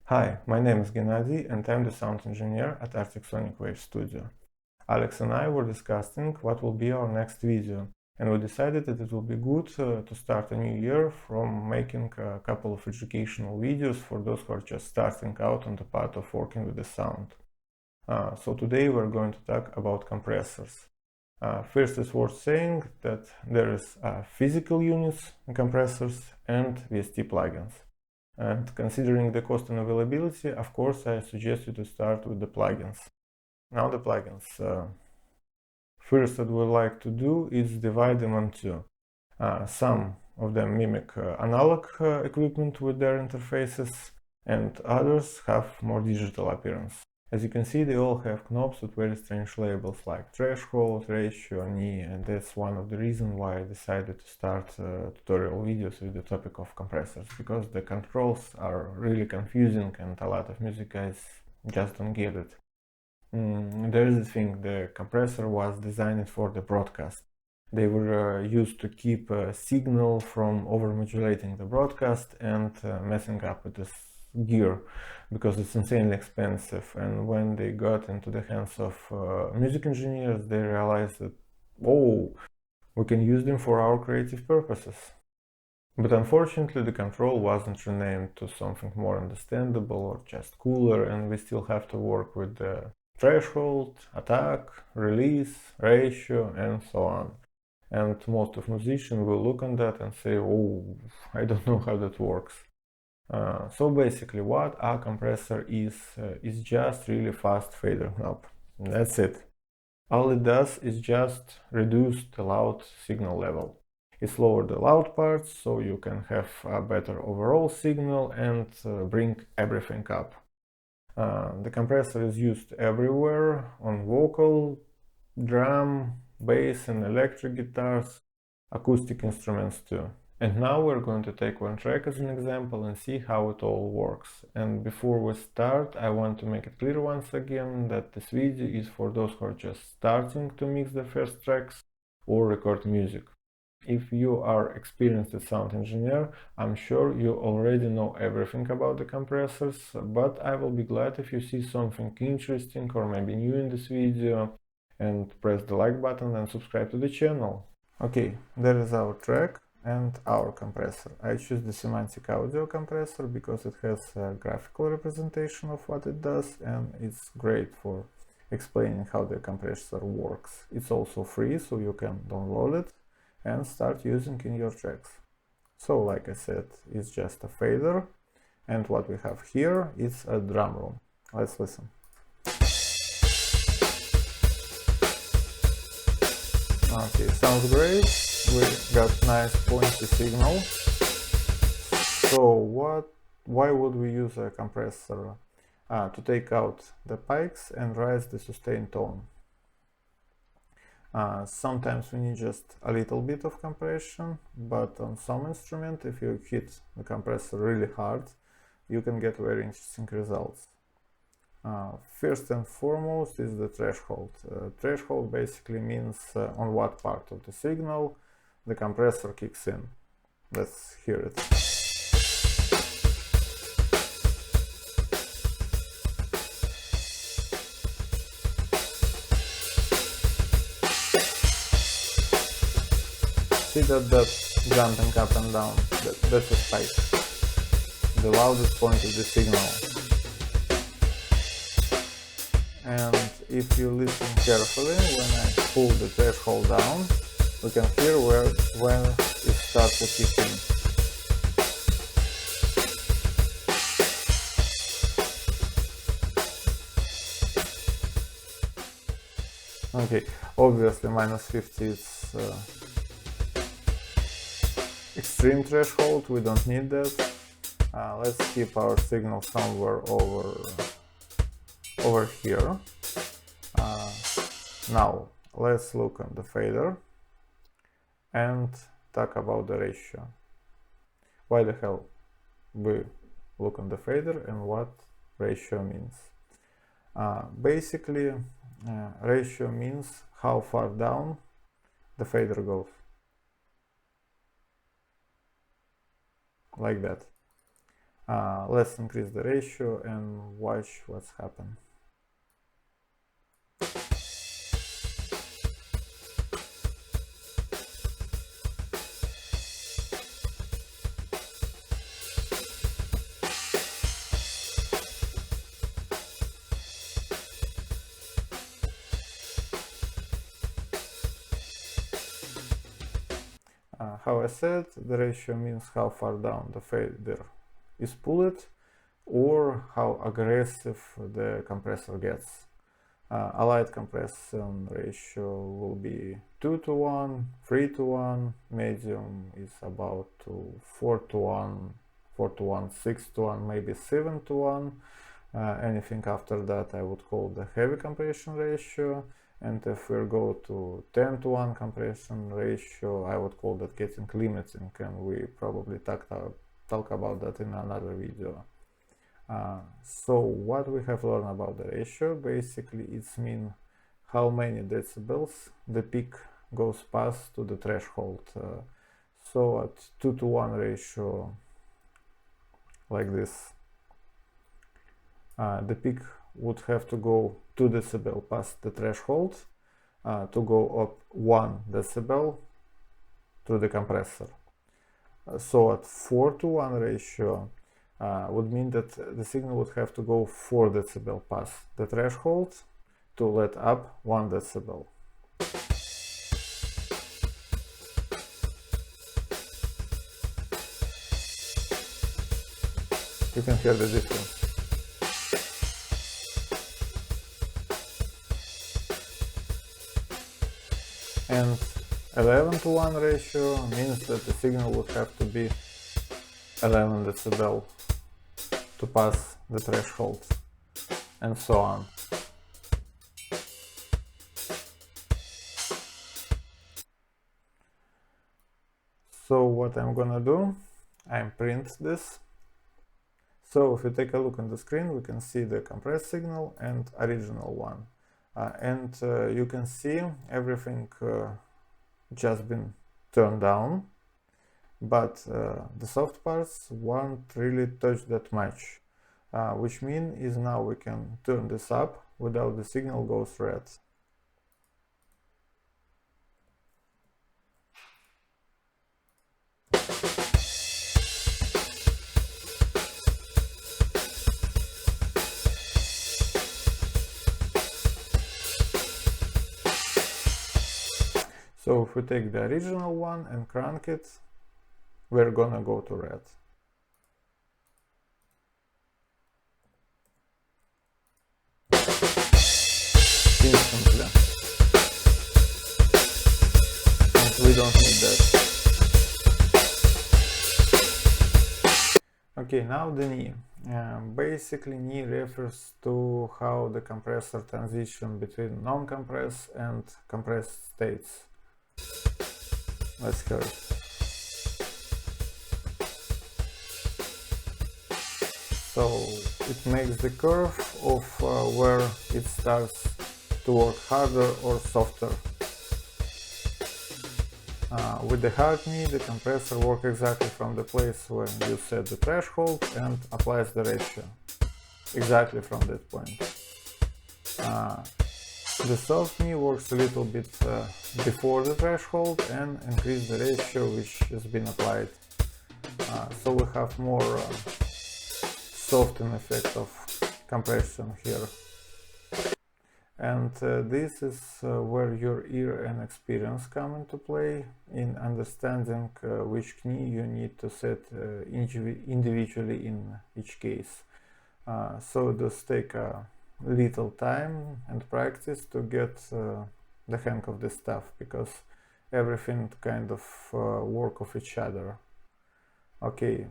Hi, my name is Gennady and I'm the sound engineer at Arctic Sonic Wave Studio. Alex and I were discussing what will be our next video, and we decided that it will be good to start a new year from making a couple of educational videos for those who are just starting out on the path of working with the sound. So today we're going to talk about compressors. First, it's worth saying that there is physical units, compressors, and VST plugins. And considering the cost and availability, of course, I suggest you to start with the plugins. Now the plugins. First, what we'd like to do is divide them into some of them mimic analog equipment with their interfaces, and others have more digital appearance. As you can see, they all have knobs with very strange labels like threshold, ratio, knee, and that's one of the reasons why I decided to start tutorial videos with the topic of compressors, because the controls are really confusing and a lot of music guys just don't get it. There is the thing, the compressor was designed for the broadcast. They were used to keep a signal from overmodulating the broadcast and messing up with this gear, because it's insanely expensive. And when they got into the hands of music engineers, they realized that, oh, we can use them for our creative purposes. But unfortunately, the control wasn't renamed to something more understandable or just cooler, and we still have to work with the threshold, attack, release, ratio, and so on. And most of musicians will look on that and say, oh, I don't know how that works. So basically, what a compressor is just really fast fader knob. That's it. All it does is just reduce the loud signal level. It's lower the loud parts, so you can have a better overall signal and bring everything up. The compressor is used everywhere, on vocal, drum, bass and electric guitars, acoustic instruments too. And now we're going to take one track as an example and see how it all works. And before we start, I want to make it clear once again that this video is for those who are just starting to mix their first tracks or record music. If you are experienced sound engineer, I'm sure you already know everything about the compressors, but I will be glad if you see something interesting or maybe new in this video, and press the like button and subscribe to the channel. Okay, there is our track and our compressor. I choose the Semantic Audio Compressor because it has a graphical representation of what it does, and it's great for explaining how the compressor works. It's also free, so you can download it and start using in your tracks. So, like I said, it's just a fader, and what we have here is a drum room. Let's listen. Okay, sounds great. We got nice pointy signal. So why would we use a compressor? To take out the pikes and raise the sustained tone. Sometimes we need just a little bit of compression, but on some instrument, if you hit the compressor really hard, you can get very interesting results. First and foremost is the threshold. Threshold basically means on what part of the signal the compressor kicks in. Let's hear it. See that jumping up and down, that's a spike, the loudest point of the signal. And if you listen carefully, when I pull the threshold down, we can hear when it starts to kick in. Okay, obviously -50 is extreme threshold, we don't need that. Let's keep our signal somewhere over here. Now let's look on the fader and talk about the ratio. Why the hell we look on the fader and what ratio means? Basically, ratio means how far down the fader goes. Like that. Let's increase the ratio and watch what's happened. How I said, the ratio means how far down the fader is pulled or how aggressive the compressor gets. A light compression ratio will be 2:1, 3:1, medium is about 4:1, 4:1, 6:1, maybe 7:1. Anything after that I would call the heavy compression ratio, and if we go to 10:1 compression ratio, I would call that getting limiting, and we probably talk about that in another video. So what we have learned about the ratio, basically it's mean how many decibels the peak goes past to the threshold. So at 2:1 ratio, like this, the peak would have to go 2 decibel past the threshold to go up 1 decibel to the compressor. So at 4:1 ratio would mean that the signal would have to go 4 decibel past the threshold to let up 1 decibel. You can hear the difference. And 11:1 ratio means that the signal would have to be 11 decibel to pass the threshold, and so on. So what I'm gonna do, I'm print this. So if we take a look on the screen, we can see the compressed signal and original one. And you can see everything just been turned down, but the soft parts won't really touch that much, which means is now we can turn this up without the signal goes red. So if we take the original one and crank it, we're gonna go to red. Instantly. And we don't need that. Okay, now the knee. Basically, knee refers to how the compressor transition between non-compressed and compressed states. Let's hear it. So it makes the curve of where it starts to work harder or softer. With the hard knee, the compressor works exactly from the place where you set the threshold and applies the ratio. Exactly from that point. The soft knee works a little bit before the threshold and increase the ratio which has been applied. So we have more soften effect of compression here. And this is where your ear and experience come into play in understanding which knee you need to set individually in each case. So just take a little time and practice to get the hang of this stuff, because everything kind of work of each other. Okay.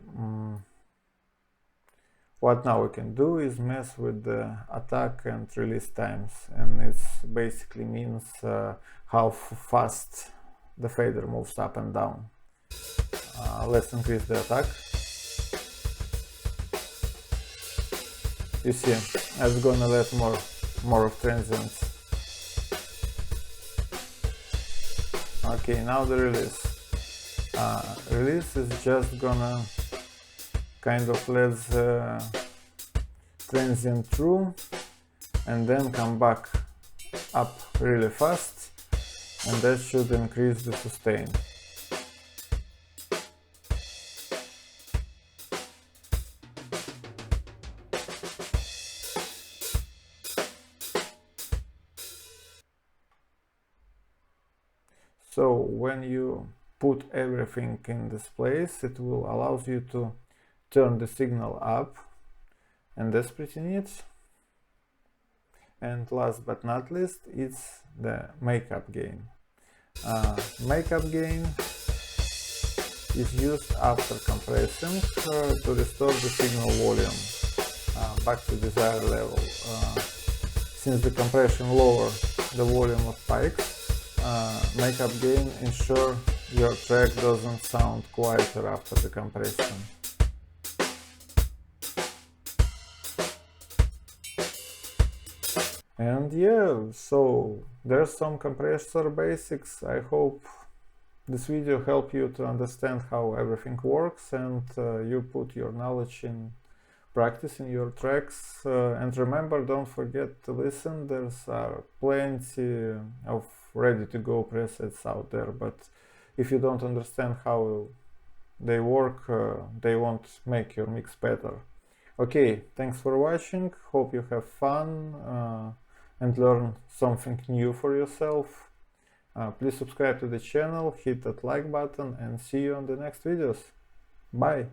What now we can do is mess with the attack and release times, and it basically means how fast the fader moves up and down. Let's increase the attack. You see, I'm gonna let more of transients. Okay, now the release. Release is just gonna kind of lets transient through and then come back up really fast, and that should increase the sustain. So when you put everything in this place, it will allow you to turn the signal up, and that's pretty neat. And last but not least, it's the makeup gain. Makeup gain is used after compressing to restore the signal volume back to desired level. Since the compression lowers the volume of spikes, makeup gain ensure your track doesn't sound quieter after the compression. And yeah, so there's some compressor basics. I hope this video helped you to understand how everything works, and you put your knowledge in practice in your tracks. And remember, don't forget to listen. There's plenty of ready-to-go presets out there, but if you don't understand how they work, they won't make your mix better. Okay, thanks for watching. Hope you have fun and learn something new for yourself. Please subscribe to the channel, hit that like button, and see you on the next videos. Bye!